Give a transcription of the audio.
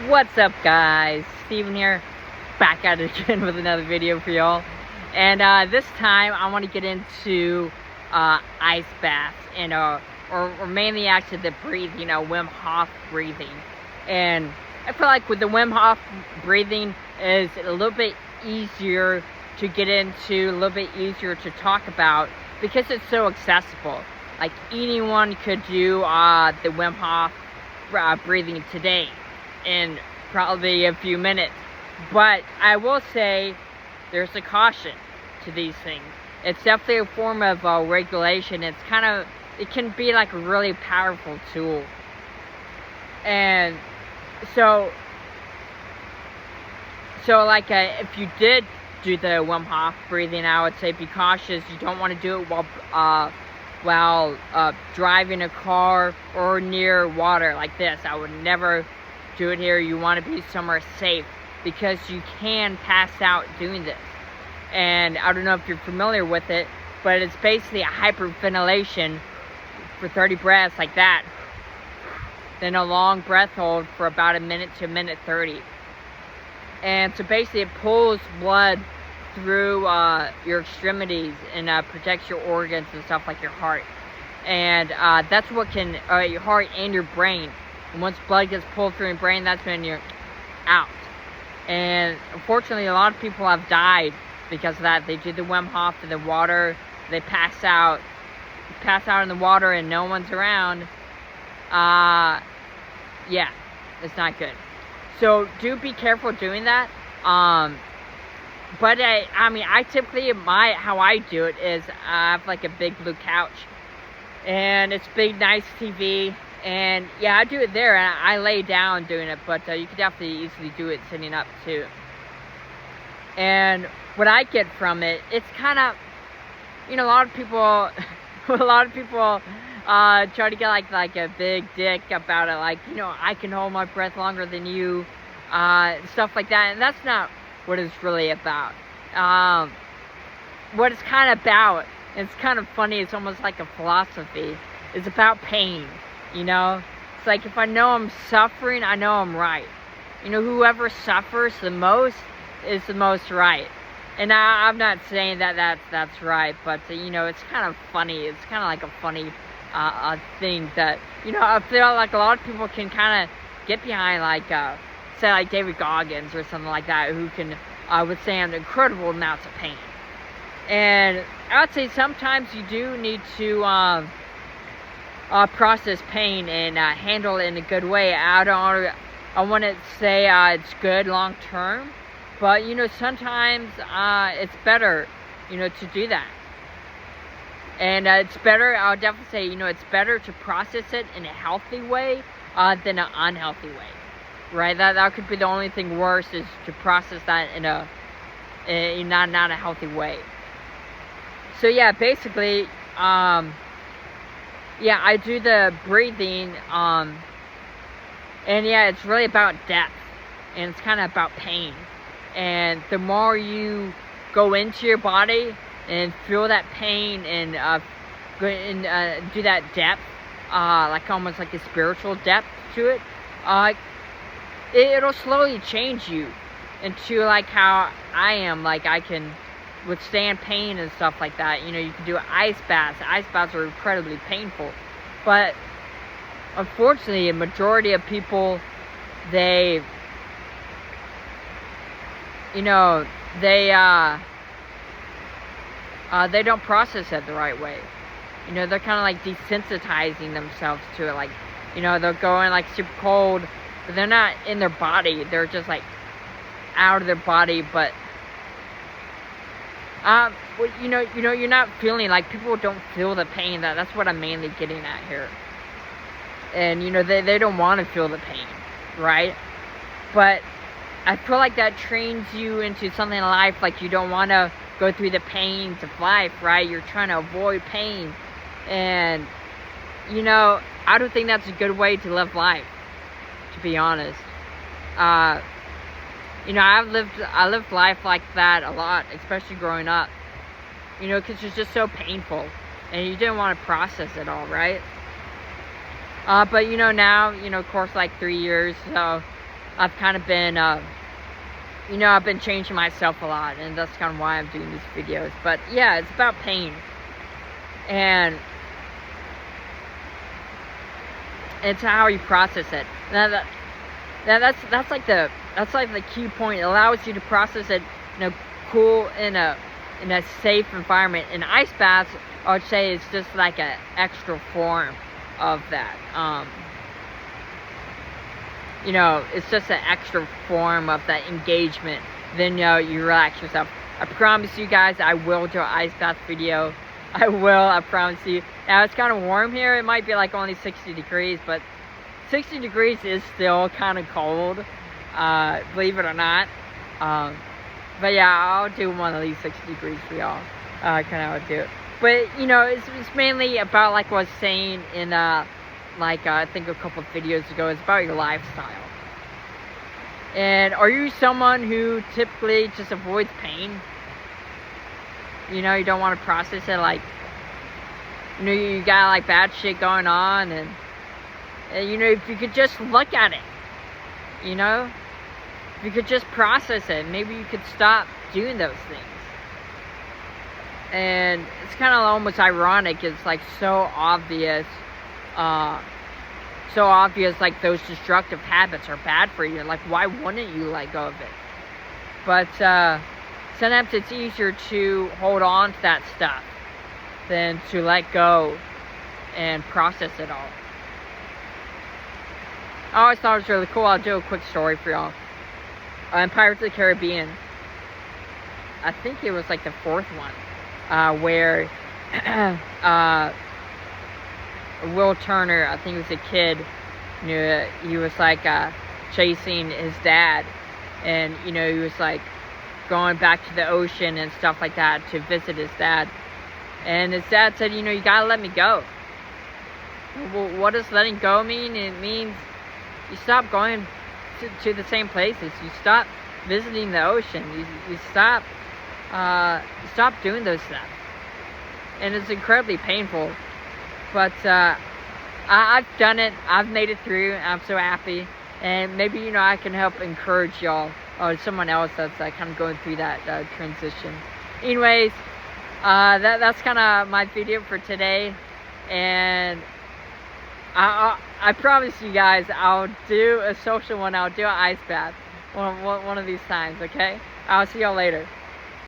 What's up, guys? Steven here, back at it again with another video for y'all. And this time I want to get into ice baths and or mainly actually the breathing, Wim Hof breathing. And I feel like with the Wim Hof breathing is a little bit easier to get into, a little bit easier to talk about because it's so accessible. Like anyone could do the Wim Hof breathing today in probably a few minutes. But I will say there's a caution to these things. It's definitely a form of regulation. It can be like a really powerful tool. And so like if you did do the Wim Hof breathing, I would say be cautious. You don't want to do it while driving a car or near water like this. I would never do it here. You want to be somewhere safe because you can pass out doing this. And I don't know if you're familiar with it, but it's basically a hyperventilation for 30 breaths like that, then a long breath hold for about a minute to a minute 30. And so basically it pulls blood through your extremities and protects your organs and stuff like your heart. And that's what can, your heart and your brain. And once blood gets pulled through your brain, that's when you're out. And unfortunately, a lot of people have died because of that. They do the Wim Hof in the water, they pass out in the water and no one's around. Yeah, it's not good. So do be careful doing that. But I typically, how I do it is I have like a big blue couch and it's big, nice TV. And yeah, I do it there, and I lay down doing it, but you could definitely easily do it sitting up too. And what I get from it, it's kind of, a lot of people try to get like a big dick about it, like, I can hold my breath longer than you, stuff like that, and that's not what it's really about. What it's kind of about, it's kind of funny, it's almost like a philosophy, it's about pain. It's like if I know I'm suffering, I know I'm right. Whoever suffers the most is the most right. And I'm not saying that that's right, but it's kind of funny. It's kind of like a funny thing that I feel like a lot of people can kind of get behind, like say like David Goggins or something like that, who can withstand incredible amounts of pain. And I'd say sometimes you do need to process pain and handle it in a good way. I wouldn't say it's good long term, but sometimes it's better to do that. And it's better, I'll definitely say, it's better to process it in a healthy way than an unhealthy way, right? That could be the only thing worse, is to process that in not a healthy way. So yeah, basically yeah, I do the breathing, and yeah, it's really about depth, and it's kind of about pain. And the more you go into your body and feel that pain and do that depth, like almost like a spiritual depth to it, it'll slowly change you into like how I am. Like I can withstand pain and stuff like that. You can do ice baths. Ice baths are incredibly painful, but unfortunately a majority of people, they don't process it the right way. They're kind of like desensitizing themselves to it. Like they'll go in like super cold, but they're not in their body, they're just like out of their body. But you're not feeling, like, people don't feel the pain. That's what I'm mainly getting at here. And they don't want to feel the pain, right? But I feel like that trains you into something in life, like you don't want to go through the pains of life, right? You're trying to avoid pain. And I don't think that's a good way to live life, to be honest. I lived life like that a lot, especially growing up, because it's just so painful, and you didn't want to process it all, right? But now, of course, like 3 years, so I've kind of been, you know, I've been changing myself a lot, and that's kind of why I'm doing these videos. But yeah, it's about pain, and it's how you process it. That's like the key point. It allows you to process it in a cool, in a safe environment. And ice baths, I would say, is just like an extra form of that. You know, it's just an extra form of that engagement. Then, you know, you relax yourself. I promise you guys, I will do an ice bath video. I will, I promise you. Now, it's kind of warm here. It might be like only 60 degrees, but 60 degrees is still kind of cold, believe it or not. But yeah, I'll do one of these 60 degrees for y'all. Kind of how I do it. But, you know, it's mainly about, like what I was saying in, I think a couple of videos ago, it's about your lifestyle. And are you someone who typically just avoids pain? You know, you don't want to process it, like, you know, you got like bad shit going on, and you know, if you could just look at it, you know, if you could just process it, maybe you could stop doing those things. And it's kind of almost ironic, it's like so obvious, like those destructive habits are bad for you. Like, why wouldn't you let go of it? But sometimes it's easier to hold on to that stuff than to let go and process it all. I always thought it was really cool. I'll do a quick story for y'all. In Pirates of the Caribbean, I think it was like the fourth one, where Will Turner, I think he was a kid, you know, he was like chasing his dad, and you know, he was like going back to the ocean and stuff like that to visit his dad. And his dad said, you know, you gotta let me go. Well, what does letting go mean? It means you stop going to the same places. You stop visiting the ocean. You stop doing those stuff. And it's incredibly painful. But I've done it. I've made it through. I'm so happy. And maybe, you know, I can help encourage y'all or someone else that's kind of going through that transition. Anyways, that's kind of my video for today. And I promise you guys, I'll do a social one. I'll do an ice bath one of these times, okay? I'll see y'all later.